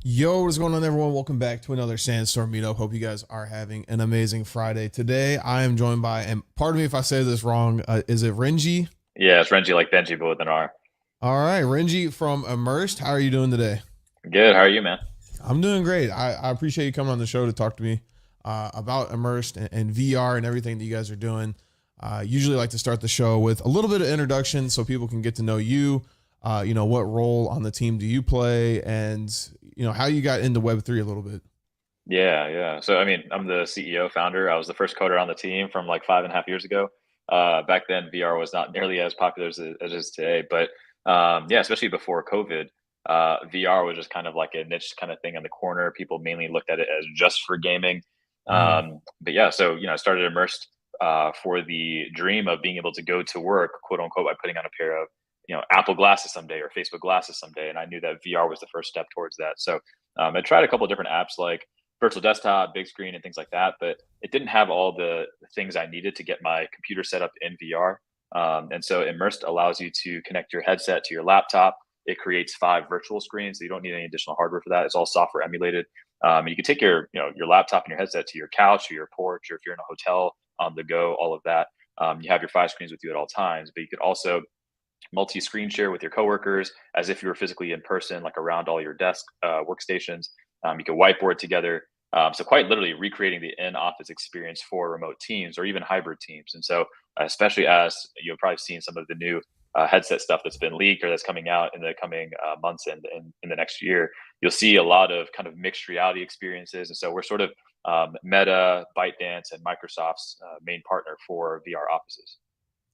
Yo, what's going on, everyone? Welcome back to another SandStorm Meetup. Hope you guys are having an amazing Friday. Today, I am joined by, and pardon me if I say this wrong, is it Renji? Yeah, it's Renji like Benji, but with an R. All right, Renji from Immersed. How are you doing today? Good. How are you, man? I'm doing great. I appreciate you coming on the show to talk to me about Immersed and VR and everything that you guys are doing. Usually like to start the show with a little bit of introduction so people can get to know you. What role on the team do you play, and how you got into Web3 a little bit. Yeah. So, I mean, I'm the CEO founder. I was the first coder on the team from like 5.5 years ago. Back then, VR was not nearly as popular as it is today. But yeah, especially before COVID, VR was just kind of like a niche kind of thing in the corner. People mainly looked at it as just for gaming. Mhm. But yeah, so, I started Immersed for the dream of being able to go to work, quote unquote, by putting on a pair of, Apple glasses someday or Facebook glasses someday. And I knew that VR was the first step towards that. So I tried a couple of different apps like virtual desktop, big screen, and things like that. But it didn't have all the things I needed to get my computer set up in VR. And so Immersed allows you to connect your headset to your laptop. It creates 5 virtual screens, so you don't need any additional hardware for that. It's all software emulated. And you can take your laptop and your headset to your couch or your porch, or if you're in a hotel on the go, all of that. You have your 5 screens with you at all times, but you could also multi-screen share with your coworkers as if you were physically in person, like around all your desk workstations. You can whiteboard together. So quite literally recreating the in-office experience for remote teams or even hybrid teams. And so, especially as you've probably seen some of the new headset stuff that's been leaked or that's coming out in the coming months and in the next year, you'll see a lot of kind of mixed reality experiences. And so we're sort of Meta, ByteDance, and Microsoft's main partner for VR offices.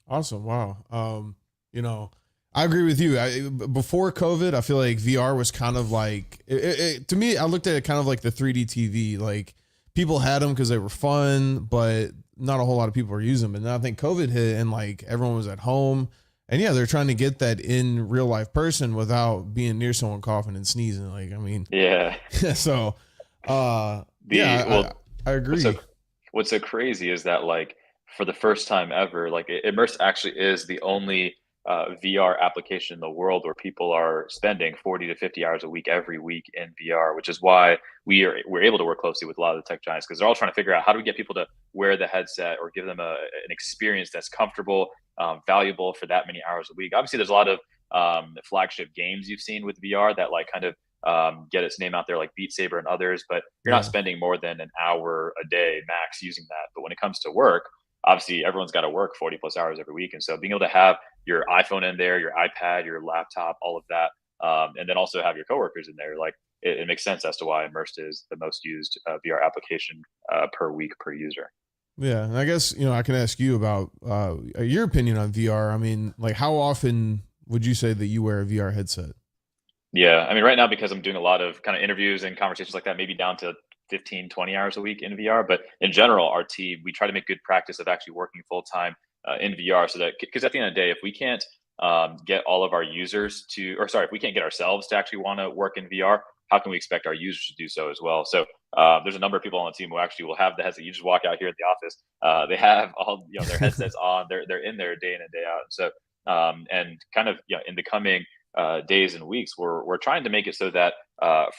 Awesome. Wow. I agree with you. Before COVID, I feel like VR was kind of like to me. I looked at it kind of like the 3D TV. Like people had them because they were fun, but not a whole lot of people were using them. And then I think COVID hit, and like everyone was at home, and yeah, they're trying to get that in real life person without being near someone coughing and sneezing. Like I mean, Yeah. so The yeah, well, I what's so agree. what's so crazy is that like for the first time ever, like Immerse actually is the only VR application in the world where people are spending 40 to 50 hours a week every week in VR, which is why we're able to work closely with a lot of the tech giants because they're all trying to figure out how do we get people to wear the headset or give them an experience that's comfortable, valuable for that many hours a week. Obviously, there's a lot of flagship games you've seen with VR that like kind of get its name out there, like Beat Saber and others. But you're not Yeah. spending more than an hour a day max using that. But when it comes to work, obviously everyone's got to work 40 plus hours every week, and so being able to have your iPhone in there, your iPad, your laptop, all of that, and then also have your coworkers in there, like it makes sense as to why Immersed is the most used VR application per week per user. Yeah, and I guess I can ask you about your opinion on VR. I mean, like, how often would you say that you wear a VR headset? Yeah. I mean, right now, because I'm doing a lot of kind of interviews and conversations like that, maybe down to 15, 20 hours a week in VR. But in general, our team, we try to make good practice of actually working full time in VR so that, because at the end of the day, if we can't get all of our users to, or sorry, if we can't get ourselves to actually want to work in VR, how can we expect our users to do so as well? So there's a number of people on the team who actually will have the headset. You just walk out here at the office, they have all their headsets on. They're in there day in and day out. So and kind of in the coming days and weeks, we're trying to make it so that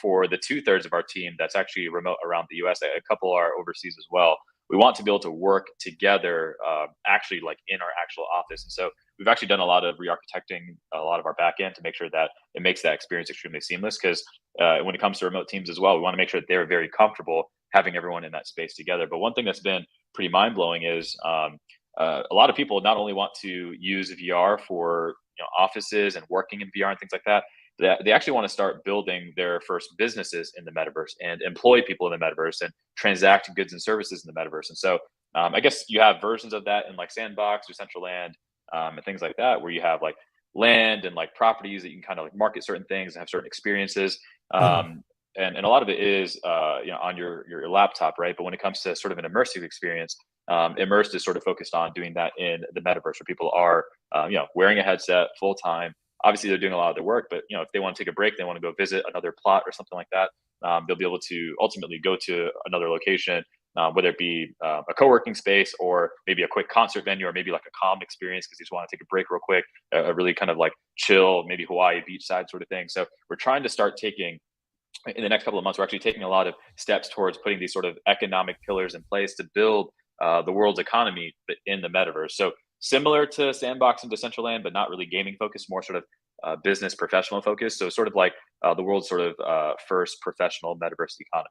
for the 2/3 of our team that's actually remote around the U.S., a couple are overseas as well. We want to be able to work together, actually, like in our actual office. And so we've actually done a lot of re-architecting a lot of our backend to make sure that it makes that experience extremely seamless. Because when it comes to remote teams as well, we want to make sure that they're very comfortable having everyone in that space together. But one thing that's been pretty mind blowing is a lot of people not only want to use VR for offices and working in VR and things like that. They actually want to start building their first businesses in the metaverse and employ people in the metaverse and transact goods and services in the metaverse. And so I guess you have versions of that in like Sandbox or Central Land and things like that, where you have like land and like properties that you can kind of like market certain things and have certain experiences. Yeah. And a lot of it is on your laptop, right? But when it comes to sort of an immersive experience, Immersed is sort of focused on doing that in the metaverse, where people are wearing a headset full time. Obviously, they're doing a lot of their work, but if they want to take a break, they want to go visit another plot or something like that. They'll be able to ultimately go to another location, whether it be a co-working space or maybe a quick concert venue or maybe like a calm experience because you just want to take a break real quick, a really kind of like chill, maybe Hawaii beachside sort of thing. So we're trying to start taking in the next couple of months, we're actually taking a lot of steps towards putting these sort of economic pillars in place to build the world's economy in the metaverse. So similar to Sandbox and Decentraland, but not really gaming focused, more sort of business professional focused. So sort of like the world's sort of first professional metaverse economy.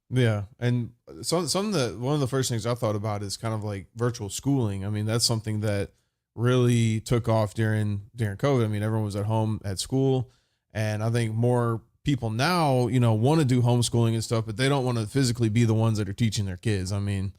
Yeah, and some of the one of the first things I thought about is kind of like virtual schooling. I mean, that's something that really took off during COVID. I mean, everyone was at home at school, and I think more people now, want to do homeschooling and stuff, but they don't want to physically be the ones that are teaching their kids. I mean,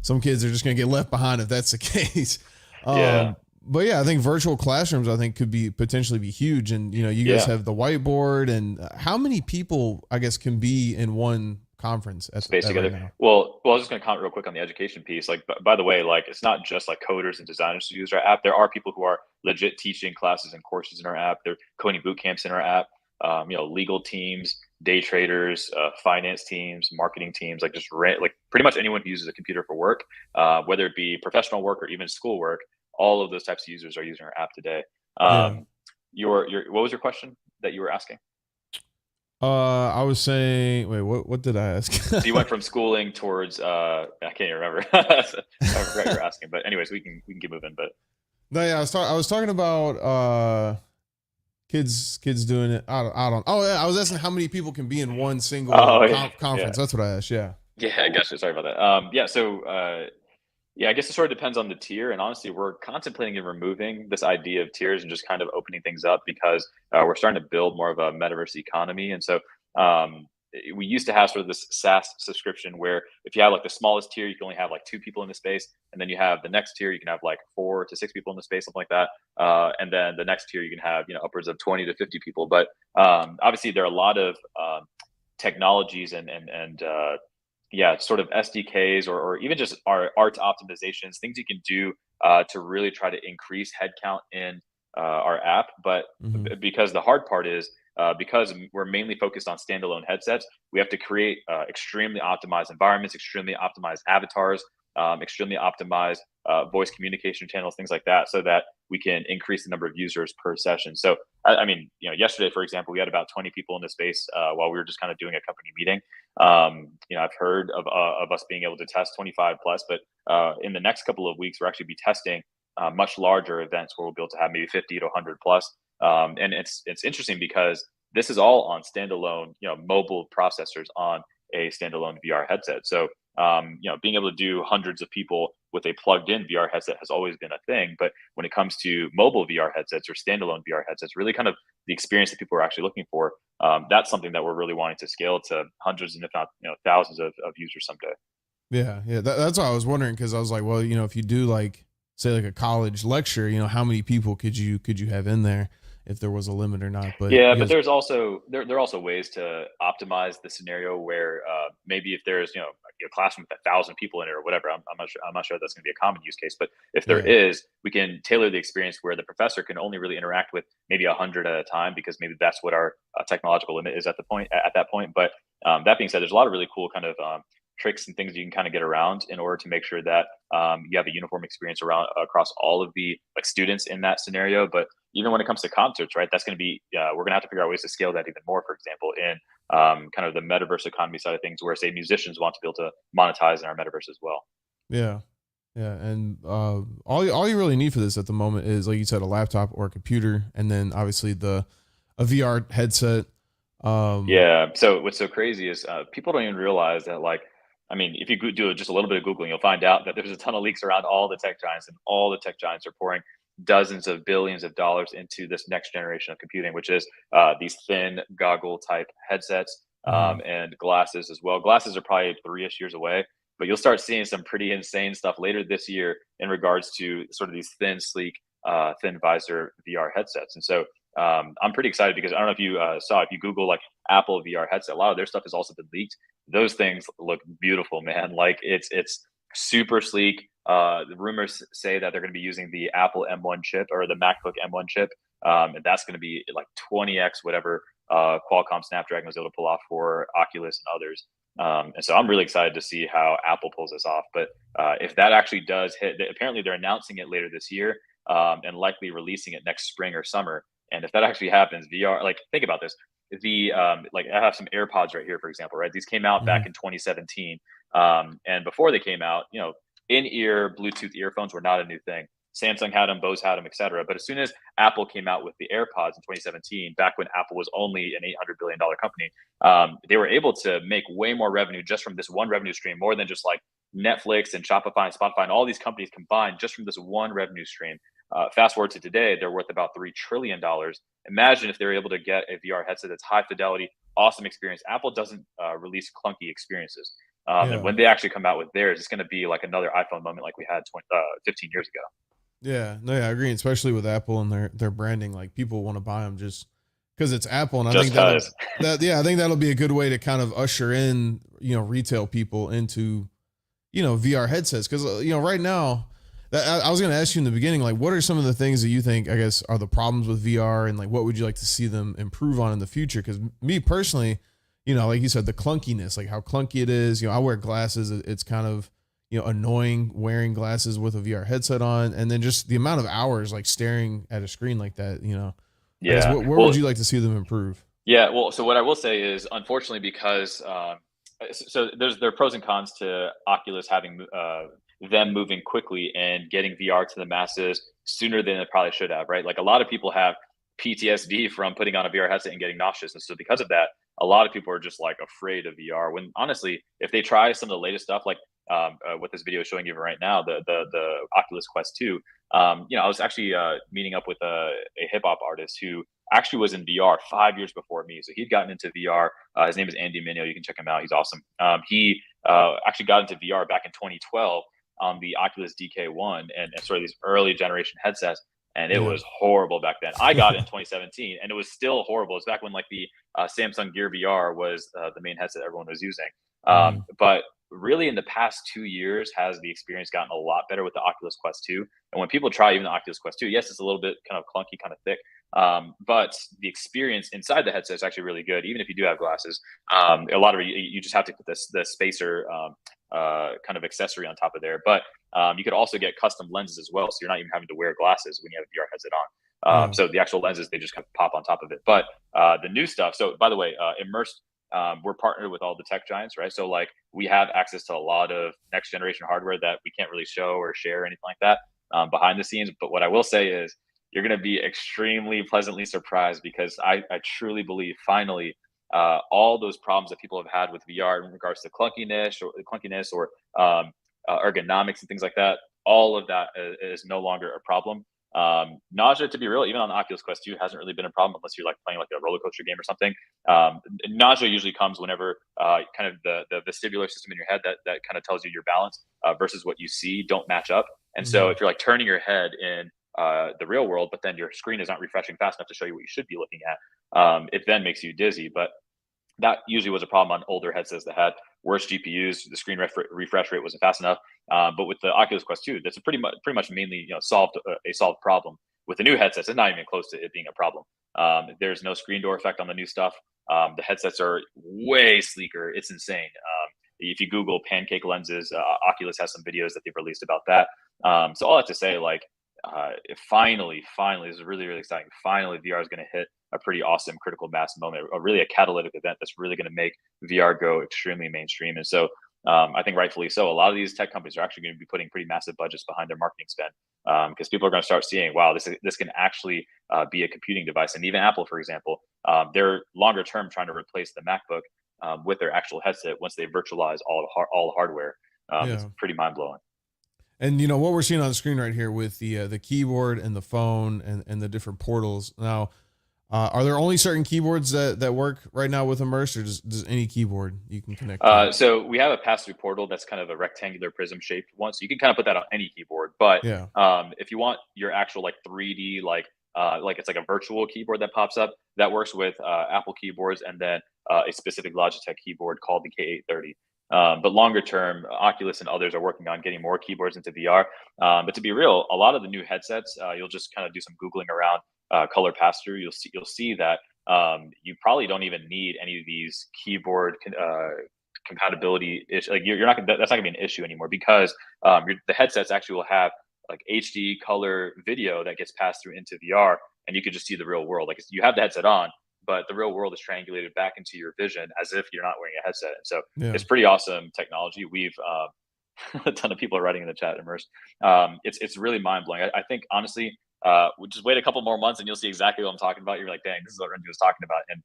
some kids are just going to get left behind if that's the case. Yeah. But yeah, I think virtual classrooms, I think could be potentially be huge. And, you guys Yeah. have the whiteboard, and how many people, I guess, can be in one conference Space at right together. now? Well, I was just going to comment real quick on the education piece. Like, by the way, like it's not just like coders and designers who use our app. There are people who are legit teaching classes and courses in our app. There are coding boot camps in our app. Legal teams, day traders, finance teams, marketing teams, like like pretty much anyone who uses a computer for work, whether it be professional work or even school work. All of those types of users are using our app today. Yeah. Your what was your question that you were asking? I was saying, wait, what did I ask? So you went from schooling towards I can't even remember. I forgot you were asking, but anyways, we can keep moving. But No, yeah, I was talking about kids doing it. I don't. Oh yeah, I was asking how many people can be in one single oh yeah, yeah, conference. That's what I asked. Yeah. yeah. I guess sorry about that. Yeah. So yeah, I guess it sort of depends on the tier. And honestly, we're contemplating in removing this idea of tiers and just kind of opening things up because we're starting to build more of a metaverse economy. And so we used to have sort of this SaaS subscription where if you have like the smallest tier, you can only have like two people in the space. And then you have the next tier, you can have like 4 to 6 people in the space, something like that. And then the next tier, you can have, upwards of 20 to 50 people. But obviously, there are a lot of technologies and yeah, sort of SDKs or even just art optimizations, things you can do to really try to increase headcount in our app. But Hmm. because the hard part is because we're mainly focused on standalone headsets, we have to create extremely optimized environments, extremely optimized avatars, extremely optimized voice communication channels, things like that, so that we can increase the number of users per session. So, I mean, yesterday, for example, we had about 20 people in the space while we were just kind of doing a company meeting. I've heard of us being able to test 25 plus, but in the next couple of weeks, we're actually be testing much larger events where we'll be able to have maybe 50 to 100 plus. And it's interesting because this is all on standalone, mobile processors on a standalone VR headset. So, being able to do hundreds of people with a plugged-in VR headset has always been a thing. But when it comes to mobile VR headsets or standalone VR headsets, really kind of the experience that people are actually looking for, that's something that we're really wanting to scale to hundreds and if not thousands of users someday. Yeah, yeah. That's what I was wondering because I was like, well, if you do like say like a college lecture, how many people could you have in there if there was a limit or not? But Yeah, you but guys, there's also there are also ways to optimize the scenario where maybe if there's a classroom with 1,000 people in it or whatever, I'm not sure that's going to be a common use case. But if there yeah, is, we can tailor the experience where the professor can only really interact with maybe 100 at a time because maybe that's what our technological limit is at that point. But that being said, there's a lot of really cool kind of tricks and things you can kind of get around in order to make sure that you have a uniform experience around across all of the like students in that scenario. But even when it comes to concerts, right? That's going to be we're going to have to figure out ways to scale that even more. For example, in kind of the metaverse economy side of things, where say musicians want to be able to monetize in our metaverse as well. yeah, yeah. And all you really need for this at the moment is, like you said, a laptop or a computer, and then obviously a VR headset. Um, Yeah. So what's so crazy is people don't even realize that like. I mean, if you do just a little bit of Googling, you'll find out that there's a ton of leaks around all the tech giants, and all the tech giants are pouring dozens of billions of dollars into this next generation of computing, which is these thin goggle type headsets mhm. and glasses as well. Glasses are probably 3-ish years away, but you'll start seeing some pretty insane stuff later this year in regards to sort of these thin, sleek, thin visor VR headsets. And so I'm pretty excited because I don't know if you saw, if you Google like Apple VR headset, a lot of their stuff has also been leaked. Those things look beautiful, man. Like it's super sleek. The rumors say that they're going to be using the Apple M1 chip or the MacBook M1 chip, and that's going to be like 20x whatever Qualcomm Snapdragon was able to pull off for Oculus and others. And so I'm really excited to see how Apple pulls this off. But if that actually does hit, apparently they're announcing it later this year and likely releasing it next spring or summer. And if that actually happens, VR, like think about this. the like I have some AirPods right here, for example, right? These came out Mm-hmm. back in 2017, and before they came out, in-ear Bluetooth earphones were not a new thing. Samsung had them, Bose had them, etc. But as soon as Apple came out with the AirPods in 2017, back when Apple was only an $800 billion company, they were able to make way more revenue just from this one revenue stream, more than just like Netflix and Shopify and Spotify and all these companies combined just from this one revenue stream. Fast forward to today, they're worth about $3 trillion. Imagine if they're able to get a VR headset that's high fidelity, awesome experience. Apple doesn't release clunky experiences. And Yeah. when they actually come out with theirs, it's going to be like another iPhone moment like we had 15 years ago. Yeah, no, yeah, I agree. Especially with Apple and their branding, like people want to buy them just because it's Apple, and I Just think that'll because. I think that'll be a good way to kind of usher in retail people into VR headsets because right now. I was going to ask you in the beginning, like, what are some of the things that you think, I guess, are the problems with VR, and like, what would you like to see them improve on in the future? Because me personally, like you said, the clunkiness, like how clunky it is. I wear glasses; it's kind of annoying wearing glasses with a VR headset on, and then just the amount of hours like staring at a screen like that. I guess Yeah. where would Well, you like to see them improve? yeah. Well, so what I will say is, unfortunately, because so there are pros and cons to Oculus having them moving quickly and getting VR to the masses sooner than it probably should have, right? Like a lot of people have PTSD from putting on a VR headset and getting nauseous, and so because of that, a lot of people are just like afraid of VR. When honestly, if they try some of the latest stuff, like what this video is showing you right now, the Oculus Quest 2, I was actually meeting up with a hip hop artist who actually was in VR 5 years before me. So he'd gotten into VR. His name is Andy Mineo. You can check him out. He's awesome. He actually got into VR back in 2012 on the Oculus DK1 and sort of these early generation headsets. And it Yeah, was horrible back then. I got it in 2017 and it was still horrible. It's back when like the Samsung Gear VR was the main headset everyone was using. hmm But really in the past 2 years has the experience gotten a lot better with the Oculus Quest 2. And when people try even the Oculus Quest 2, yes, it's a little bit kind of clunky, kind of thick, but the experience inside the headset is actually really good, even if you do have glasses. A lot of you just have to put the spacer kind of accessory on top of there. But you could also get custom lenses as well, so you're not even having to wear glasses when you have a VR headset on. yeah, So the actual lenses, they just kind of pop on top of it. But the new stuff. So by the way, Immersed, we're partnered with all the tech giants, right? So like we have access to a lot of next generation hardware that we can't really show or share or anything like that behind the scenes. But what I will say is you're going to be extremely pleasantly surprised because I truly believe finally all those problems that people have had with VR in regards to clunkiness or ergonomics and things like that, all of that is no longer a problem. Nausea, to be real, even on the Oculus Quest 2, hasn't really been a problem unless you're like playing like a roller coaster game or something. Nausea usually comes whenever kind of the vestibular system in your head that kind of tells you your balance versus what you see don't match up. And so hmm if you're like turning your head in the real world, but then your screen is not refreshing fast enough to show you what you should be looking at, it then makes you dizzy. But that usually was a problem on older headsets that had worse GPUs. The screen refresh rate wasn't fast enough. But with the Oculus Quest 2, that's a pretty much mainly solved a solved problem. With the new headsets, it's not even close to it being a problem. There's no screen door effect on the new stuff. The headsets are way sleeker. It's insane. If you Google pancake lenses, Oculus has some videos that they've released about that. So all that to say, like, finally, this is really, really exciting. Finally, VR is going to hit a pretty awesome critical mass moment, really a catalytic event that's really going to make VR go extremely mainstream. And so I think rightfully so, a lot of these tech companies are actually going to be putting pretty massive budgets behind their marketing spend because people are going to start seeing, wow, this can actually be a computing device. And even Apple, for example, they're longer term trying to replace the MacBook with their actual headset once they virtualize all hardware. It's yeah. pretty mind blowing. And what we're seeing on the screen right here with the keyboard and the phone and the different portals. Now, are there only certain keyboards that work right now with Immersed, or does any keyboard you can connect to? So we have a pass-through portal that's kind of a rectangular prism shaped one. So you can kind of put that on any keyboard. But Yeah. if you want your actual like 3D, like it's like a virtual keyboard that pops up, that works with Apple keyboards and then a specific Logitech keyboard called the K830. But longer term, Oculus and others are working on getting more keyboards into VR. But to be real, a lot of the new headsets, you'll just kind of do some googling around color pass through. You'll see that you probably don't even need any of these keyboard compatibility issues. Like you're not gonna, that's not gonna be an issue anymore because the headsets actually will have like HD color video that gets passed through into VR, and you could just see the real world. Like you have the headset on, but the real world is triangulated back into your vision as if you're not wearing a headset. And so Yeah. it's pretty awesome technology. We've a ton of people are writing in the chat, Immersed. It's really mind blowing. I think honestly, we'll just wait a couple more months and you'll see exactly what I'm talking about. You're like, dang, this is what Renji was talking about. And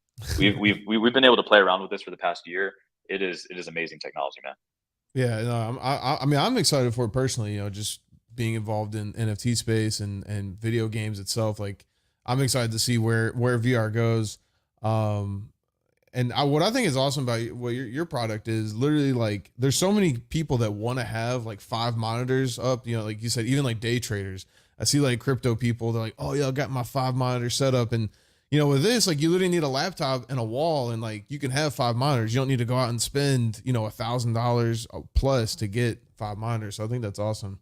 we've been able to play around with this for the past year. It is amazing technology, man. Yeah, no, I mean, I'm excited for it personally. Just being involved in NFT space and video games itself. Like, I'm excited to see where VR goes. And what I think is awesome about what your product is literally like, there's so many people that want to have like 5 monitors up. Like you said, even like day traders. I see like crypto people. They're like, oh yeah, I got my 5 monitor setup and. With this, like you literally need a laptop and a wall and like you can have 5 monitors. You don't need to go out and spend, $1,000 plus to get 5 monitors. So I think that's awesome.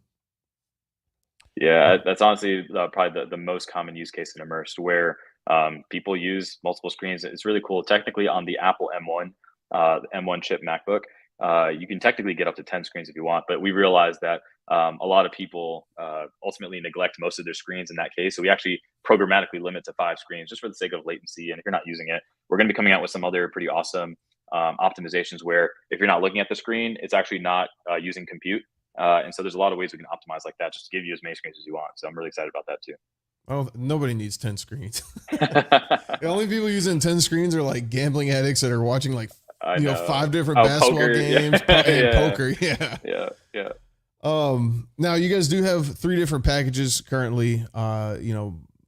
Yeah, that's honestly probably the most common use case in Immersed where people use multiple screens. It's really cool. Technically on the Apple M1, the M1 chip MacBook, you can technically get up to 10 screens if you want, but we realized that a lot of people ultimately neglect most of their screens in that case. So we actually programmatically limit to 5 screens just for the sake of latency. And if you're not using it, we're going to be coming out with some other pretty awesome optimizations where if you're not looking at the screen, it's actually not using compute. And so there's a lot of ways we can optimize like that just to give you as many screens as you want. So I'm really excited about that too. Oh, nobody needs 10 screens. The only people using 10 screens are like gambling addicts that are watching like 5 different basketball poker, games and poker. Yeah. Now you guys do have 3 different packages currently.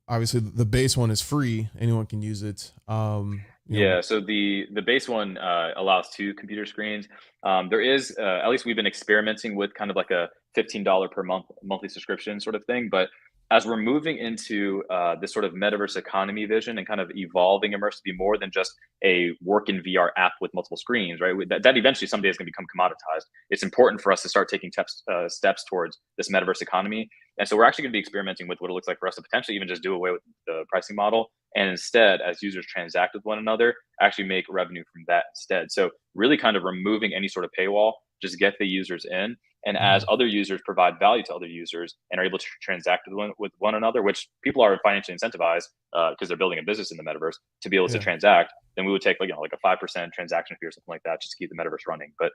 Obviously the base one is free. Anyone can use it. So the base one allows 2 computer screens. There is at least we've been experimenting with kind of like a $15 per month monthly subscription sort of thing, but as we're moving into this sort of metaverse economy vision and kind of evolving Immersed to be more than just a work in VR app with multiple screens, right? That eventually someday is going to become commoditized. It's important for us to start taking steps towards this metaverse economy. And so we're actually going to be experimenting with what it looks like for us to potentially even just do away with the pricing model. And instead, as users transact with one another, actually make revenue from that instead. So really kind of removing any sort of paywall, just get the users in. And as other users provide value to other users and are able to transact with one another, which people are financially incentivized because they're building a business in the metaverse to be able to transact, then we would take like a 5% transaction fee or something like that just to keep the metaverse running. But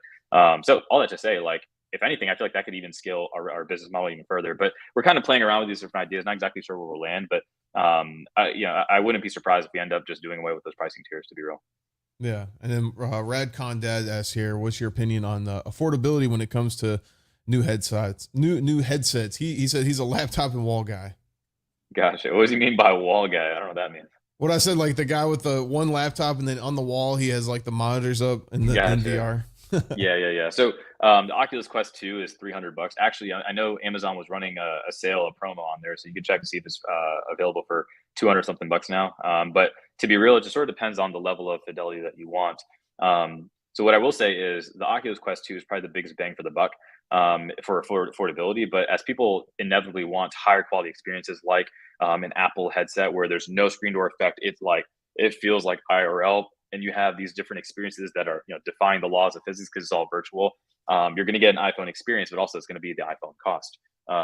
so all that to say, like if anything, I feel like that could even scale our business model even further. But we're kind of playing around with these different ideas, not exactly sure where we'll land, but I wouldn't be surprised if we end up just doing away with those pricing tiers, to be real. Yeah. And then Radcon Dad asks here, what's your opinion on the affordability when it comes to new headsets? New headsets. He said he's a laptop and wall guy. Gosh, what does he mean by wall guy? I don't know what that means. What I said, like the guy with the one laptop and then on the wall he has like the monitors up in the VR. Yeah. So the Oculus Quest 2 is $300. Actually, I know Amazon was running a sale, a promo on there, so you can check to see if it's available for 200 something bucks now. But to be real, it just sort of depends on the level of fidelity that you want. So what I will say is the Oculus Quest 2 is probably the biggest bang for the buck for affordability. But as people inevitably want higher quality experiences like an Apple headset where there's no screen door effect, it feels like IRL, and you have these different experiences that are defying the laws of physics because it's all virtual. You're going to get an iPhone experience, but also it's going to be the iPhone cost.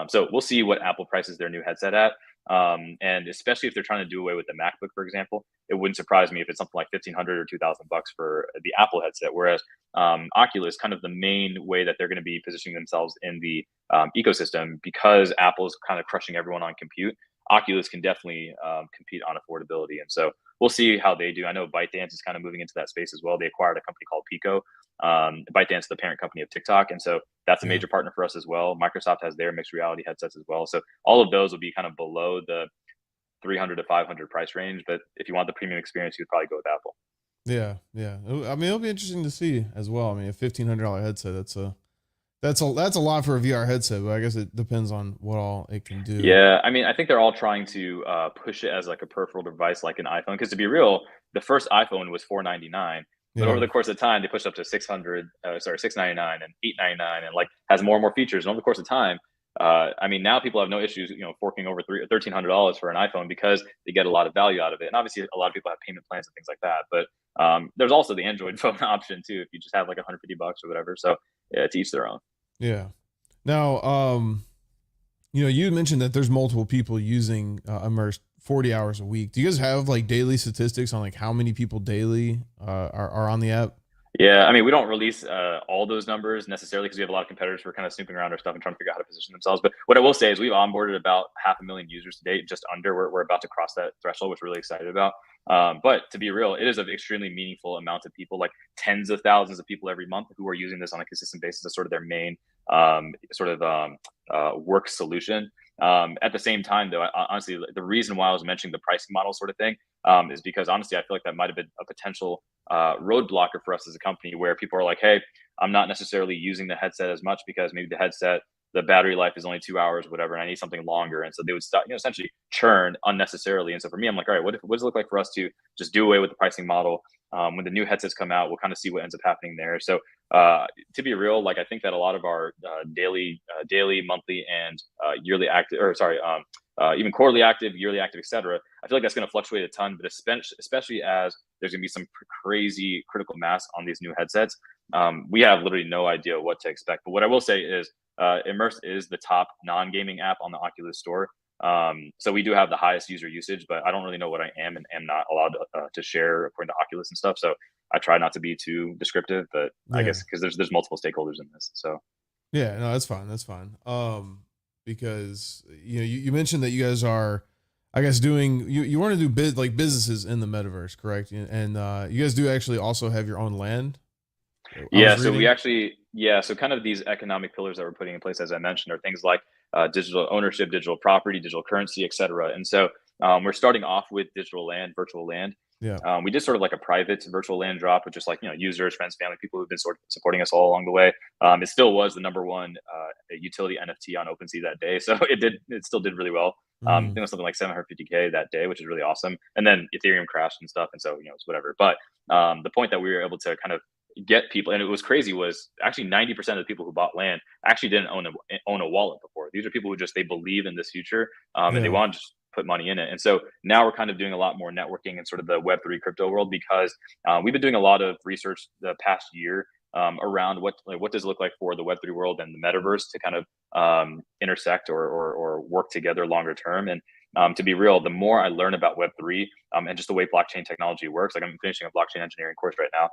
So we'll see what Apple prices their new headset at. And especially if they're trying to do away with the MacBook, for example, it wouldn't surprise me if it's something like $1,500 or $2,000 for the Apple headset. Whereas Oculus, kind of the main way that they're going to be positioning themselves in the ecosystem, because Apple is kind of crushing everyone on compute, Oculus can definitely compete on affordability. And so we'll see how they do. I know ByteDance is kind of moving into that space as well. They acquired a company called Pico. ByteDance is the parent company of TikTok. And so that's a major partner for us as well. Microsoft has their mixed reality headsets as well. So all of those will be kind of below the 300 to 500 price range. But if you want the premium experience, you'd probably go with Apple. Yeah. I mean, it'll be interesting to see as well. I mean, a $1,500 headset, that's a lot for a VR headset, but I guess it depends on what all it can do. Yeah, I mean, I think they're all trying to push it as like a peripheral device, like an iPhone. Because to be real, the first iPhone was $499, but over the course of time, they pushed up to $699 and $899, and like has more and more features. And over the course of time, I mean, now people have no issues, forking over $1,300 for an iPhone because they get a lot of value out of it. And obviously, a lot of people have payment plans and things like that. But there's also the Android phone option too, if you just have like $150 or whatever. So yeah, to each their own. Yeah. Now, You mentioned that there's multiple people using Immersed 40 hours a week. Do you guys have like daily statistics on like how many people daily are on the app? Yeah, I mean, we don't release all those numbers necessarily because we have a lot of competitors who are kind of snooping around our stuff and trying to figure out how to position themselves. But what I will say is we've onboarded about 500,000 users to date, just under. We're about to cross that threshold, which we're really excited about. But to be real, it is an extremely meaningful amount of people, like tens of thousands of people every month who are using this on a consistent basis as sort of their main work solution. At the same time, though, honestly, the reason why I was mentioning the pricing model sort of thing is because honestly, I feel like that might have been a potential roadblocker for us as a company where people are like, hey, I'm not necessarily using the headset as much because maybe the headset, the battery life is only 2 hours, whatever, and I need something longer. And so they would start, essentially churn unnecessarily. And so for me, I'm like, all right, what does it look like for us to just do away with the pricing model? When the new headsets come out, we'll kind of see what ends up happening there. So to be real, like I think that a lot of our daily, monthly, and yearly active, or sorry, even quarterly active, yearly active, etc. I feel like that's going to fluctuate a ton, but especially as there's going to be some crazy critical mass on these new headsets. We have literally no idea what to expect. But what I will say is, Immersed is the top non-gaming app on the Oculus store. So we do have the highest user usage, but I don't really know what I am and am not allowed to share according to Oculus and stuff. So I try not to be too descriptive, but I guess because there's multiple stakeholders in this. So Yeah, no, that's fine. That's fine. Because you mentioned that you guys are, I guess, doing you want to do like businesses in the metaverse, correct? And you guys do actually also have your own land. yeah, so we actually, yeah, so kind of these economic pillars that we're putting in place, as I mentioned, are things like digital ownership, digital property, digital currency, et cetera. And so we're starting off with digital land, virtual land. Yeah. We did sort of like a private virtual land drop with just like, users, friends, family, people who've been sort of supporting us all along the way. It still was the number one utility NFT on OpenSea that day. So it still did really well. I think it was something like 750K that day, which is really awesome. And then Ethereum crashed and stuff. And so, it's whatever. But the point that we were able to kind of get people, and it was crazy, was actually 90% of the people who bought land actually didn't own a wallet before. These are people who just, they believe in this future, and they want to just put money in it. And so now we're kind of doing a lot more networking in sort of the Web3 crypto world, because we've been doing a lot of research the past year around what does it look like for the Web3 world and the metaverse to kind of intersect or work together longer term. And to be real, the more I learn about Web3 and just the way blockchain technology works, like I'm finishing a blockchain engineering course right now.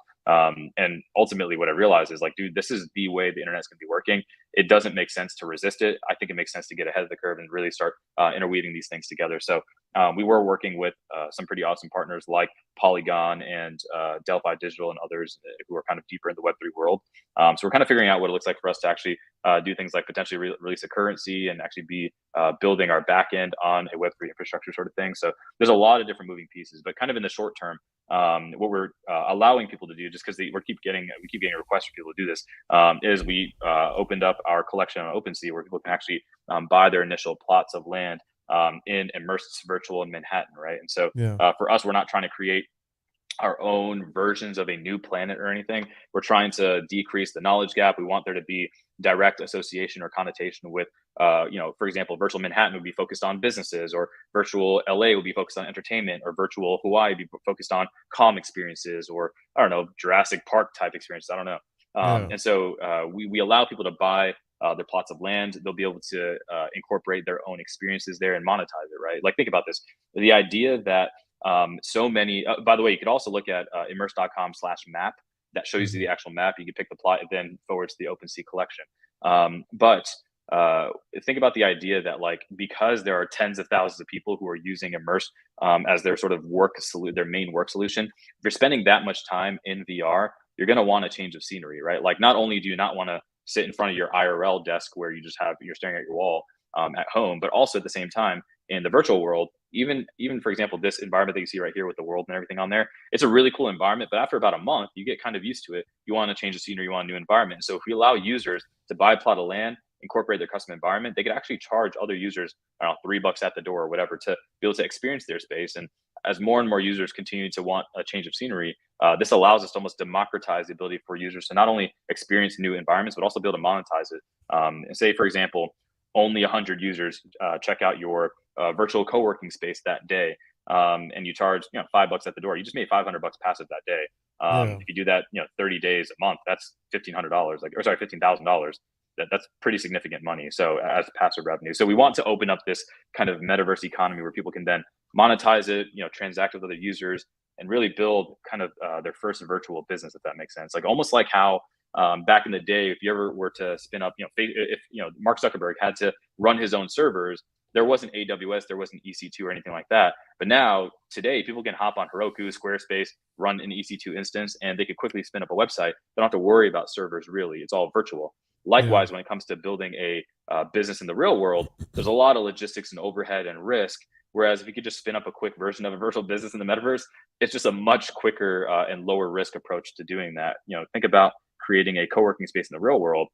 And ultimately what I realized is like, dude, this is the way the internet's going to be working. It doesn't make sense to resist it. I think it makes sense to get ahead of the curve and really start interweaving these things together. So we were working with some pretty awesome partners like Polygon and Delphi Digital and others who are kind of deeper in the Web3 world. So we're kind of figuring out what it looks like for us to actually do things like potentially release a currency and actually be building our back end on a Web3 infrastructure sort of thing. So there's a lot of different moving pieces, but kind of in the short term, what we're allowing people to do, just because we keep getting requests for people to do this, is we opened up our collection on OpenSea where people can actually buy their initial plots of land in Immersed virtual in Manhattan, right? And so for us, we're not trying to create our own versions of a new planet or anything. We're trying to decrease the knowledge gap. We want there to be direct association or connotation with, for example, virtual Manhattan would be focused on businesses, or virtual LA would be focused on entertainment, or virtual Hawaii would be focused on calm experiences, or I don't know, Jurassic Park type experiences. I don't know. And so we allow people to buy their plots of land. They'll be able to incorporate their own experiences there and monetize it, right? Like think about this. The idea that so many, by the way, you could also look at immerse.com/map that shows you the actual map. You can pick the plot and then forward to the OpenSea collection. But think about the idea that like, because there are tens of thousands of people who are using Immerse as their sort of their main work solution, if you're spending that much time in VR, you're going to want a change of scenery, right? Like not only do you not want to sit in front of your IRL desk where you're staring at your wall at home, but also at the same time in the virtual world, even for example, this environment that you see right here with the world and everything on there, it's a really cool environment. But after about a month, you get kind of used to it. You want to change the scenery, you want a new environment. So if we allow users to buy a plot of land, incorporate their custom environment, they could actually charge other users, I don't know, $3 at the door or whatever to be able to experience their space. And as more and more users continue to want a change of scenery, this allows us to almost democratize the ability for users to not only experience new environments, but also be able to monetize it. And say, for example, only 100 users check out your virtual co-working space that day, and you charge $5 at the door. You just made $500 passive that day. If you do that 30 days a month, that's $1,500, $15,000. that's pretty significant money. So as passive revenue. So we want to open up this kind of metaverse economy where people can then monetize it, transact with other users, and really build kind of their first virtual business, if that makes sense. Like almost like how back in the day, if you ever were to spin up, if Mark Zuckerberg had to run his own servers, there wasn't AWS, there wasn't EC2 or anything like that. But now today, people can hop on Heroku, Squarespace, run an EC2 instance, and they could quickly spin up a website. They don't have to worry about servers really. It's all virtual. Likewise, when it comes to building a business in the real world, there's a lot of logistics and overhead and risk. Whereas if you could just spin up a quick version of a virtual business in the metaverse, it's just a much quicker and lower risk approach to doing that. Think about creating a co-working space in the real world.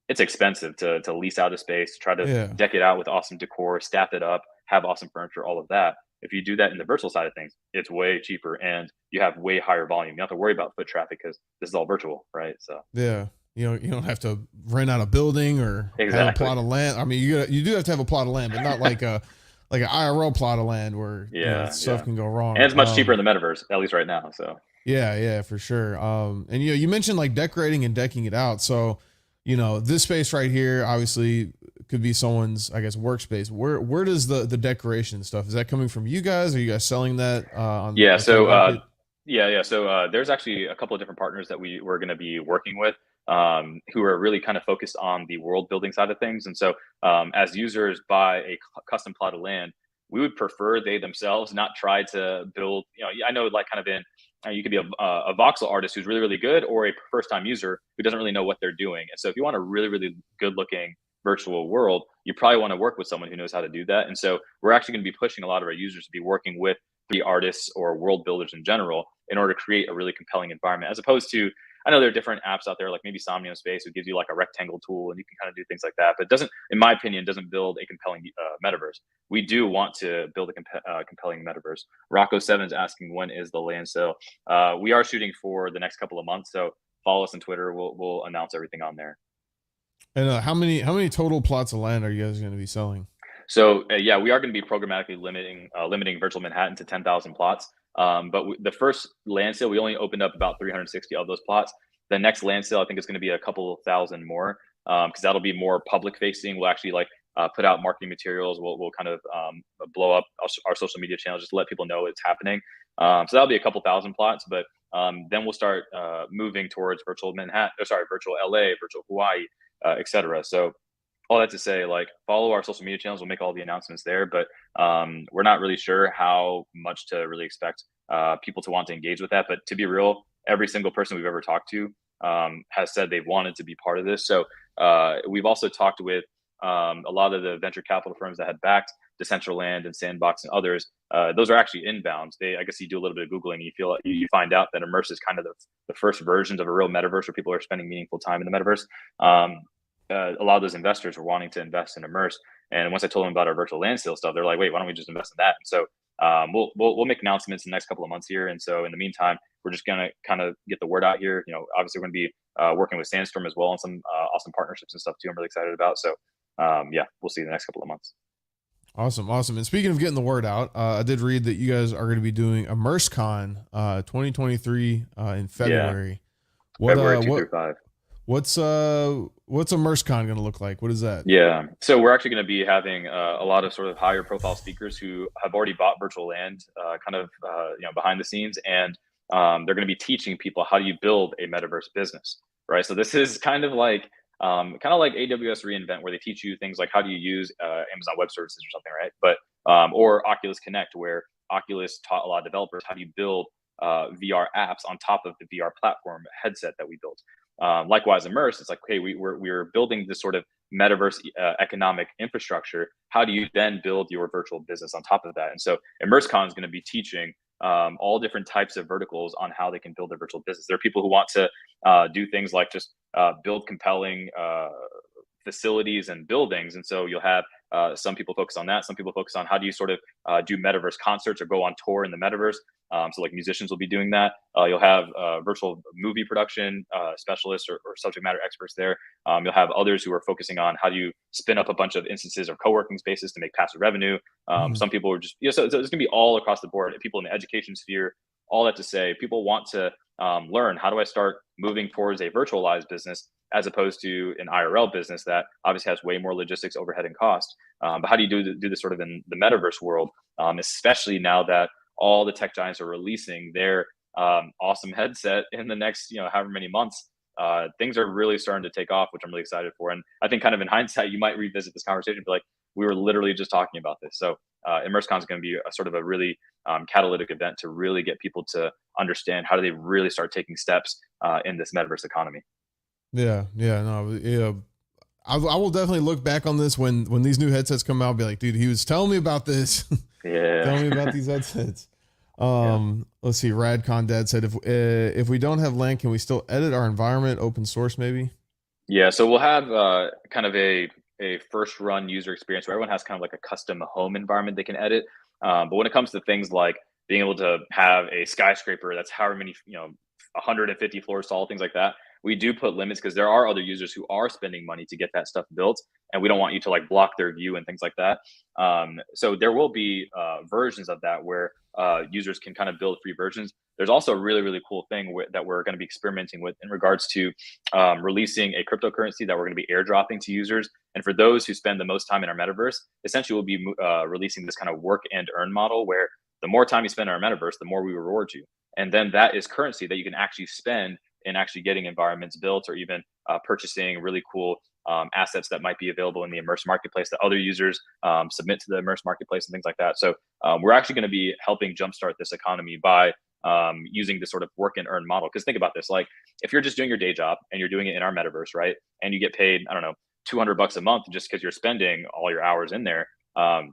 It's expensive to lease out a space, to try to deck it out with awesome decor, staff it up, have awesome furniture, all of that. If you do that in the virtual side of things, it's way cheaper and you have way higher volume. You don't have to worry about foot traffic because this is all virtual, right? So you don't have to rent out a building or have a plot of land. I mean, you do have to have a plot of land, but not like an IRL plot of land where stuff can go wrong. And it's much cheaper in the metaverse, at least right now. So yeah, for sure. And you mentioned like decorating and decking it out. So this space right here obviously could be someone's, I guess, workspace. Where does the decoration stuff, is that coming from you guys? Are you guys selling that on? So there's actually a couple of different partners that we're going to be working with, who are really kind of focused on the world building side of things. And so as users buy a custom plot of land, we would prefer they themselves not try to build, I know like kind of in, you could be a voxel artist who's really, really good, or a first-time user who doesn't really know what they're doing. And so if you want a really, really good-looking virtual world, you probably want to work with someone who knows how to do that. And so we're actually going to be pushing a lot of our users to be working with the artists or world builders in general in order to create a really compelling environment, as opposed to, I know there are different apps out there, like maybe Somnium Space, who gives you like a rectangle tool and you can kind of do things like that, but doesn't, in my opinion, doesn't build a compelling metaverse. We do want to build a compelling metaverse. Rocco7 is asking, when is the land sale? We are shooting for the next couple of months, so follow us on Twitter. We'll announce everything on there. And how many total plots of land are you guys going to be selling? So we are going to be programmatically limiting Virtual Manhattan to 10,000 plots. But the first land sale, we only opened up about 360 of those plots. The next land sale, I think, is going to be a couple thousand more, because that'll be more public facing. We'll actually put out marketing materials. We'll kind of blow up our social media channels just to let people know it's happening. So that'll be a couple thousand plots, but then we'll start moving towards virtual virtual LA, virtual Hawaii, etc. So all that to say, follow our social media channels. We'll make all the announcements there, but we're not really sure how much to really expect people to want to engage with that. But to be real, every single person we've ever talked to has said they've wanted to be part of this. So we've also talked with a lot of the venture capital firms that had backed Decentraland and Sandbox and others. Those are actually inbounds. I guess you do a little bit of Googling, and you find out that Immersed is kind of the first versions of a real metaverse where people are spending meaningful time in the metaverse. A lot of those investors were wanting to invest in Immersed, and once I told them about our virtual land sale stuff, they're like, "Wait, why don't we just invest in that?" And so we'll make announcements in the next couple of months here. And so in the meantime, we're just gonna kind of get the word out here. Obviously we're gonna be working with SandStorm as well on some awesome partnerships and stuff too. I'm really excited about. So we'll see you in the next couple of months. Awesome. And speaking of getting the word out, I did read that you guys are going to be doing ImmersedCon 2023 in February. February 2 through 5. What's ImmersedCon going to look like? What is that? Yeah, so we're actually going to be having a lot of sort of higher profile speakers who have already bought virtual land, behind the scenes, and they're going to be teaching people how do you build a metaverse business, right? So this is kind of like AWS reInvent, where they teach you things like how do you use Amazon Web Services or something, right? But or Oculus Connect, where Oculus taught a lot of developers how do you build VR apps on top of the VR platform headset that we built. Likewise, Immersed, it's like, okay, we're building this sort of metaverse economic infrastructure. How do you then build your virtual business on top of that? And so ImmersedCon is going to be teaching all different types of verticals on how they can build their virtual business. There are people who want to do things like just build compelling facilities and buildings. And so you'll have some people focus on that. Some people focus on how do you sort of do metaverse concerts or go on tour in the metaverse. So like musicians will be doing that. You'll have virtual movie production specialists or subject matter experts there. You'll have others who are focusing on how do you spin up a bunch of instances of co-working spaces to make passive revenue. Some people are just, so it's going to be all across the board. People in the education sphere, all that to say, people want to learn, how do I start moving towards a virtualized business as opposed to an IRL business that obviously has way more logistics, overhead, and cost. But how do you do this sort of in the metaverse world, especially now that all the tech giants are releasing their awesome headset in the next, however many months? Things are really starting to take off, which I'm really excited for. And I think, kind of in hindsight, you might revisit this conversation and be like, we were literally just talking about this. So ImmerseCon is going to be a sort of a really catalytic event to really get people to understand how do they really start taking steps in this metaverse economy. Yeah, no, yeah. I will definitely look back on this when these new headsets come out. I'll be like, dude, he was telling me about this. Yeah, Tell me about these headsets. Let's see. Radcon Dad said, if we don't have land, can we still edit our environment? Open source, maybe. Yeah, so we'll have kind of a first run user experience where everyone has kind of like a custom home environment they can edit. But when it comes to things like being able to have a skyscraper that's however many, 150 floors tall, things like that, we do put limits because there are other users who are spending money to get that stuff built, and we don't want you to like block their view and things like that. So there will be versions of that where users can kind of build free versions. There's also a really, really cool thing that we're going to be experimenting with in regards to releasing a cryptocurrency that we're going to be airdropping to users. And for those who spend the most time in our metaverse, essentially we'll be releasing this kind of work and earn model where the more time you spend in our metaverse, the more we reward you. And then that is currency that you can actually spend in actually getting environments built, or even purchasing really cool assets that might be available in the Immersed marketplace that other users submit to the Immersed marketplace and things like that. So we're actually going to be helping jumpstart this economy by using this sort of work and earn model. Because think about this, like if you're just doing your day job and you're doing it in our metaverse, right? And you get paid, I don't know, $200 a month just because you're spending all your hours in there.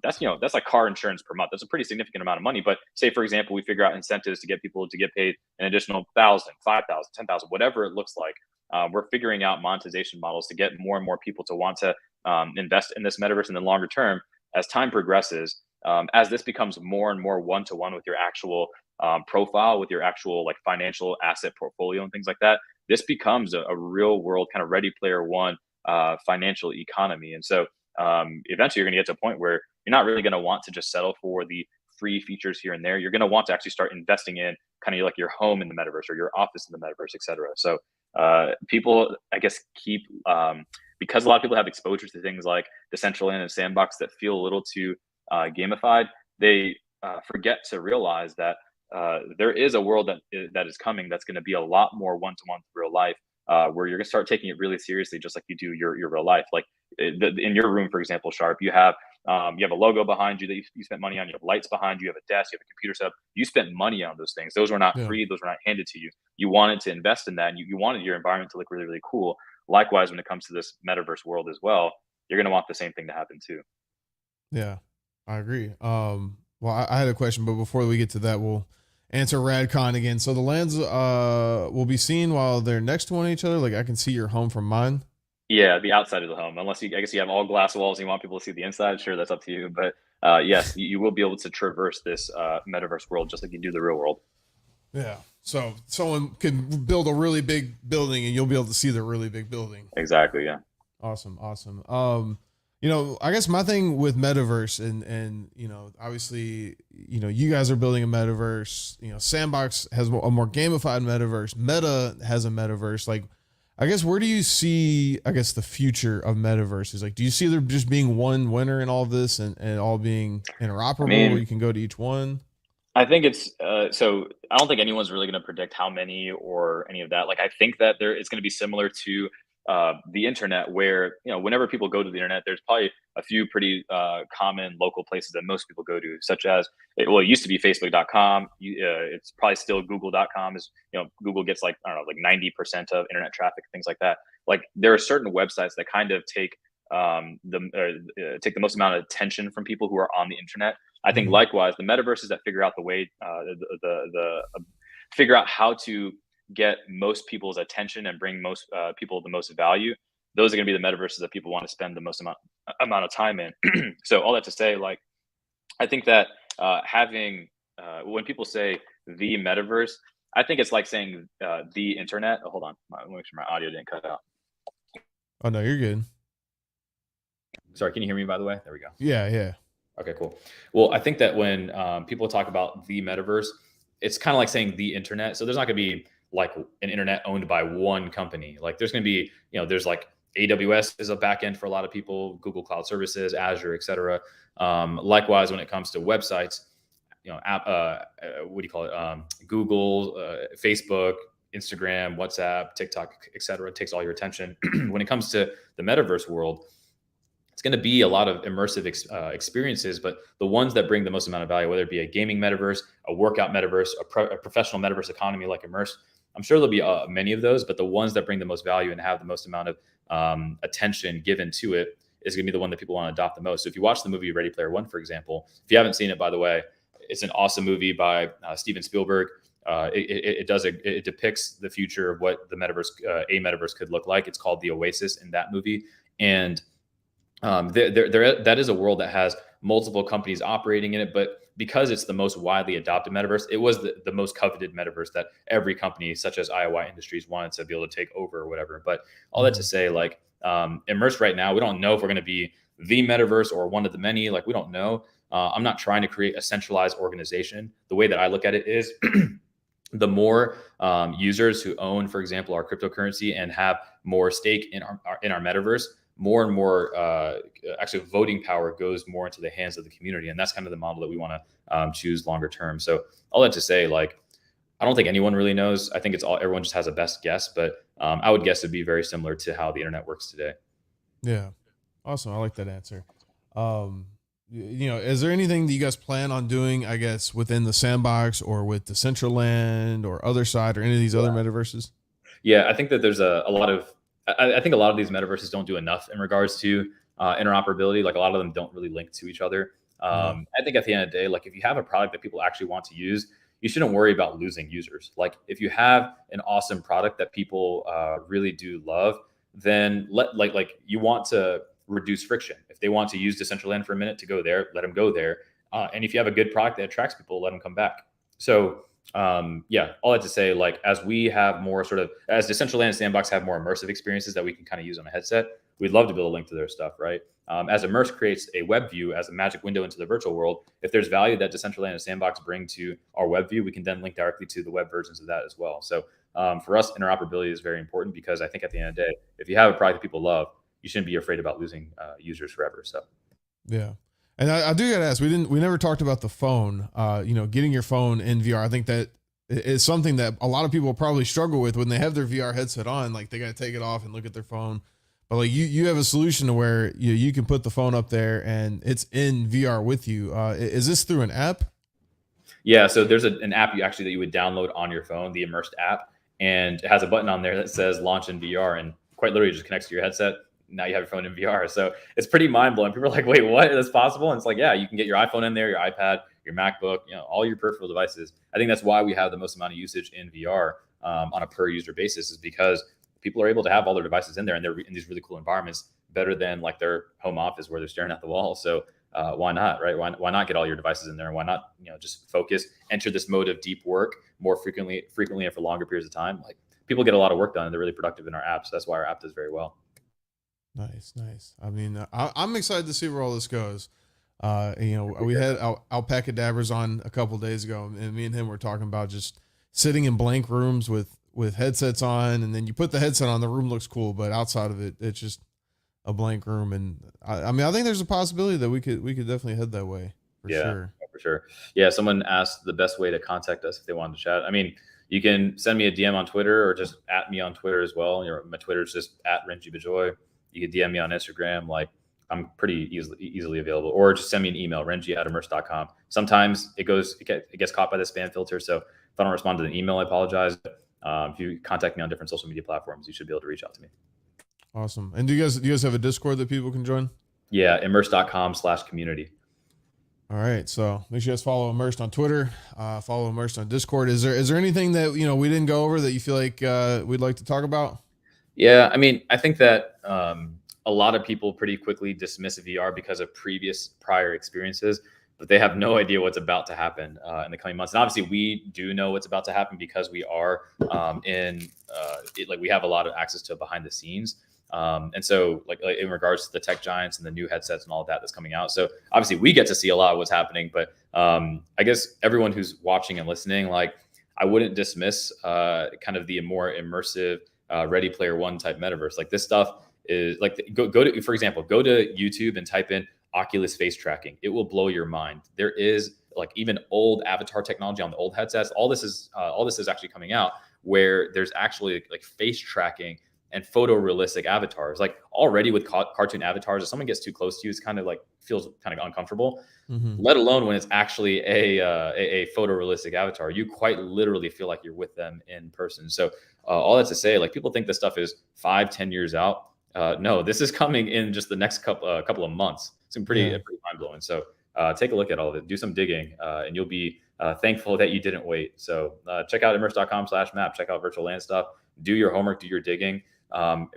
That's like car insurance per month. That's a pretty significant amount of money. But say, for example, we figure out incentives to get people to get paid an additional 1,000, 5,000, 10,000, whatever it looks like. We're figuring out monetization models to get more and more people to want to invest in this metaverse. And then longer term, as time progresses, as this becomes more and more one-to-one with your actual profile, with your actual like financial asset portfolio and things like that, this becomes a real world kind of Ready Player One financial economy. And so eventually you're going to get to a point where you're not really going to want to just settle for the free features here and there. You're going to want to actually start investing in kind of like your home in the metaverse or your office in the metaverse, et cetera. So people, I guess, keep because a lot of people have exposure to things like Decentraland and Sandbox that feel a little too gamified. They forget to realize that there is a world that is coming that's going to be a lot more one-to-one real life, where you're going to start taking it really seriously, just like you do your real life. Like in your room, for example, Sharp, you have a logo behind you that you spent money on. You have lights behind you. You have a desk. You have a computer setup. You spent money on those things. Those were not free. Those were not handed to you. You wanted to invest in that, and you wanted your environment to look really, really cool. Likewise, when it comes to this metaverse world as well, you're going to want the same thing to happen too. Yeah, I agree. Well, I had a question, but before we get to that, we'll answer Radcon again. So the lands will be seen while they're next to each other. Like I can see your home from mine. Yeah, the outside of the home, unless I guess you have all glass walls and you want people to see the inside. Sure, that's up to you. But yes, you will be able to traverse this metaverse world just like you do the real world. Yeah. So someone could build a really big building and you'll be able to see the really big building. Exactly. Yeah. Awesome. I guess my thing with metaverse and obviously, you guys are building a metaverse, Sandbox has a more gamified metaverse. Meta has a metaverse. Like, I guess, where do you see, the future of metaverses? Like, do you see there just being one winner in all of this and all being interoperable where you can go to each one? I think it's so I don't think anyone's really going to predict how many or any of that. Like, I think that it's going to be similar to the internet, where whenever people go to the internet, there's probably a few pretty common local places that most people go to, such as it used to be facebook.com. It's probably still google.com. Is Google gets like, I don't know, like 90% of internet traffic, things like that. Like, there are certain websites that kind of take the most amount of attention from people who are on the internet. I think likewise, the metaverses that figure out the way figure out how to get most people's attention and bring most people the most value, those are going to be the metaverses that people want to spend the most amount of time in. So all that to say, like, I think that having when people say the metaverse, I think it's like saying the internet. Oh, hold on, let me make sure my audio didn't cut out. Oh no, you're good. Sorry, can you hear me, by the way? There we go. Yeah. Okay, cool. Well, I think that when people talk about the metaverse, it's kind of like saying the internet. So there's not going to be like an internet owned by one company. Like there's going to be, there's like AWS is a backend for a lot of people, Google Cloud Services, Azure, et cetera. Likewise, when it comes to websites, what do you call it? Google, Facebook, Instagram, WhatsApp, TikTok, et cetera, takes all your attention. When it comes to the metaverse world, it's going to be a lot of immersive experiences, but the ones that bring the most amount of value, whether it be a gaming metaverse, a workout metaverse, a professional metaverse economy like Immersed, I'm sure there'll be many of those, but the ones that bring the most value and have the most amount of attention given to it is going to be the one that people want to adopt the most. So if you watch the movie Ready Player One, for example, if you haven't seen it, by the way, it's an awesome movie by Steven Spielberg. It depicts the future of what the metaverse could look like. It's called The Oasis in that movie, and that is a world that has multiple companies operating in it, but because it's the most widely adopted metaverse, it was the most coveted metaverse that every company, such as IOI Industries, wanted to be able to take over or whatever. But all that to say, like, Immersed right now, we don't know if we're going to be the metaverse or one of the many. Like, we don't know. I'm not trying to create a centralized organization. The way that I look at it is the more users who own, for example, our cryptocurrency and have more stake in our metaverse, more and more actually voting power goes more into the hands of the community. And that's kind of the model that we want to choose longer term. So all that to say, like, I don't think anyone really knows. I think everyone just has a best guess, but I would guess it'd be very similar to how the internet works today. Yeah. Awesome. I like that answer. Is there anything that you guys plan on doing, I guess, within the Sandbox or with Decentraland or Other Side or any of these other metaverses? Yeah, I think that there's a lot of, I think a lot of these metaverses don't do enough in regards to interoperability. Like, a lot of them don't really link to each other. I think at the end of the day, like, if you have a product that people actually want to use, you shouldn't worry about losing users. Like, if you have an awesome product that people really do love, then you want to reduce friction. If they want to use Decentraland for a minute to go there, let them go there. And if you have a good product that attracts people, let them come back. So all that to say, like, as we have more as Decentraland and Sandbox have more immersive experiences that we can kind of use on a headset, we'd love to be able to link to their stuff, right? As Immersed creates a web view as a magic window into the virtual world, if there's value that Decentraland and Sandbox bring to our web view, we can then link directly to the web versions of that as well. So for us, interoperability is very important, because I think at the end of the day, if you have a product that people love, you shouldn't be afraid about losing users forever. So, yeah. And I do gotta ask, we never talked about the phone, getting your phone in VR. I think that is something that a lot of people probably struggle with when they have their VR headset on. Like, they got to take it off and look at their phone. But like, you have a solution to where you can put the phone up there and it's in VR with you. Is this through an app? Yeah. So there's an app that you would download on your phone, the Immersed app, and it has a button on there that says launch in VR, and quite literally just connects to your headset. Now you have your phone in VR. So it's pretty mind blowing. People are like, wait, what? Is possible? And it's like, yeah, you can get your iPhone in there, your iPad, your MacBook, all your peripheral devices. I think that's why we have the most amount of usage in VR on a per user basis, is because people are able to have all their devices in there, and they're in these really cool environments, better than like their home office where they're staring at the wall. So why not, right? Why not get all your devices in there? And why not, just focus, enter this mode of deep work more frequently and for longer periods of time. Like, people get a lot of work done, and they're really productive in our app. So that's why our app does very well. Nice. I mean, I'm excited to see where all this goes. We had Alpaca Dabbers on a couple of days ago, and me and him were talking about just sitting in blank rooms with headsets on, and then you put the headset on, the room looks cool, but outside of it, it's just a blank room. And I mean, I think there's a possibility that we could definitely head that way for sure. For sure. Yeah. Someone asked the best way to contact us if they wanted to chat. I mean, you can send me a DM on Twitter, or just at me on Twitter as well. My Twitter is just at Renji Bajoy. You can DM me on Instagram. Like, I'm pretty easily available, or just send me an email, renji@immersed.com. Sometimes it gets caught by the spam filter. So if I don't respond to the email, I apologize. If you contact me on different social media platforms, you should be able to reach out to me. Awesome. And do you guys have a Discord that people can join? Yeah. Immersed.com/community. All right. So make sure you guys follow Immersed on Twitter, follow Immersed on Discord. Is there anything that, we didn't go over that you feel like we'd like to talk about? Yeah. I mean, I think that a lot of people pretty quickly dismiss VR because of prior experiences, but they have no idea what's about to happen in the coming months. And obviously we do know what's about to happen, because we are we have a lot of access to behind the scenes. And so like in regards to the tech giants and the new headsets and all of that's coming out. So obviously we get to see a lot of what's happening, but I guess everyone who's watching and listening, like, I wouldn't dismiss kind of the more immersive Ready Player One type metaverse. Like this stuff is like go to, for example, go to YouTube and type in Oculus face tracking. It will blow your mind. There is like even old avatar technology on the old headsets. All this is actually coming out where there's actually like face tracking and photorealistic avatars. Like already with cartoon avatars, if someone gets too close to you, it's kind of like feels kind of uncomfortable. Let alone when it's actually a photorealistic avatar. You quite literally feel like you're with them in person. So all that to say, like people think this stuff is 5-10 years out. No, this is coming in just the next couple of months. It's pretty mind blowing. So take a look at all of it, do some digging, and you'll be thankful that you didn't wait. So check out immersed.com/map, check out virtual land stuff, do your homework, do your digging.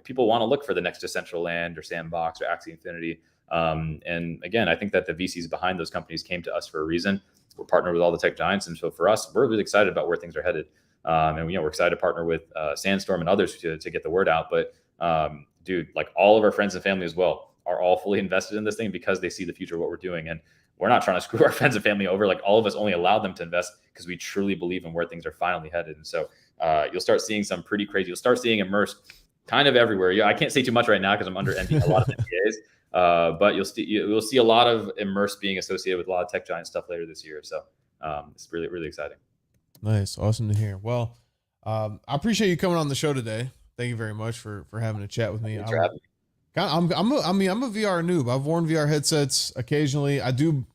People want to look for the next Decentraland or Sandbox or Axie Infinity. And again, I think that the VCs behind those companies came to us for a reason. We're partnered with all the tech giants. And so for us, we're really excited about where things are headed. And we're excited to partner with SandStorm and others to get the word out. But dude, like all of our friends and family as well are all fully invested in this thing because they see the future of what we're doing. And we're not trying to screw our friends and family over. Like all of us only allow them to invest because we truly believe in where things are finally headed. And so you'll start seeing some pretty crazy, you'll start seeing Immersed kind of everywhere. Yeah, I can't say too much right now because I'm under a lot of NDAs. But you'll see a lot of Immersed being associated with a lot of tech giant stuff later this year. So it's really, really exciting. Nice. Awesome to hear. Well, I appreciate you coming on the show today. Thank you very much for having a chat with me. I'm a VR noob. I've worn VR headsets occasionally. I do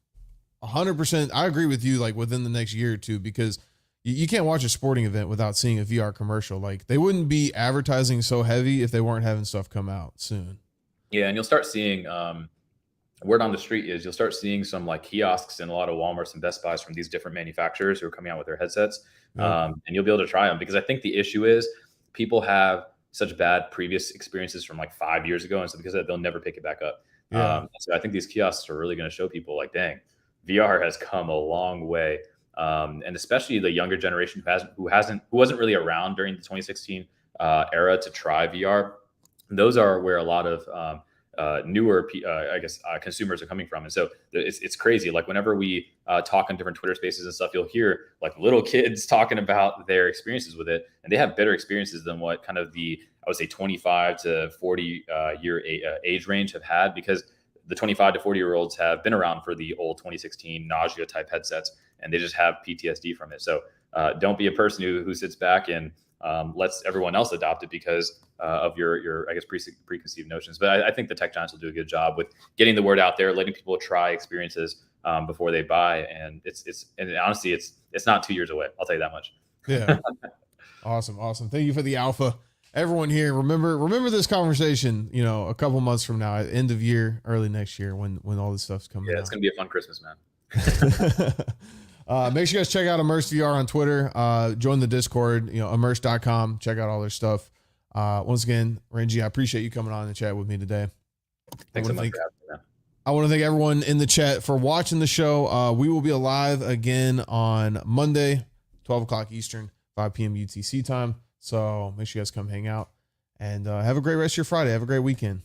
100%. I agree with you, like within the next year or two, because you can't watch a sporting event without seeing a VR commercial. Like they wouldn't be advertising so heavy if they weren't having stuff come out soon. Yeah. And you'll start seeing, word on the street is you'll start seeing some like kiosks and a lot of Walmarts and Best Buys from these different manufacturers who are coming out with their headsets. And you'll be able to try them, because I think the issue is people have such bad previous experiences from like 5 years ago. And so because of that, they'll never pick it back up. So I think these kiosks are really going to show people like, dang, VR has come a long way. And especially the younger generation who wasn't really around during the 2016 era to try VR. Those are where a lot of newer, consumers are coming from. And so it's crazy. Like whenever we talk on different Twitter spaces and stuff, you'll hear like little kids talking about their experiences with it. And they have better experiences than what kind of I would say 25 to 40 year age range have had, because the 25 to 40 year olds have been around for the old 2016 nausea type headsets, and they just have PTSD from it. So don't be a person who sits back and lets everyone else adopt it because of your I guess preconceived notions. But I think the tech giants will do a good job with getting the word out there, letting people try experiences before they buy. And and honestly, it's not 2 years away. I'll tell you that much. Yeah. Awesome. Thank you for the alpha. Everyone here, remember this conversation, a couple months from now, at end of year, early next year, when all this stuff's coming out. Yeah, it's going to be a fun Christmas, man. Make sure you guys check out Immersed VR on Twitter. Join the Discord, immersed.com. Check out all their stuff. Once again, Renji, I appreciate you coming on and chat with me today. Thanks so much for having me, man. I want to thank everyone in the chat for watching the show. We will be live again on Monday, 12 o'clock Eastern, 5 p.m. UTC time. So make sure you guys come hang out, and have a great rest of your Friday. Have a great weekend.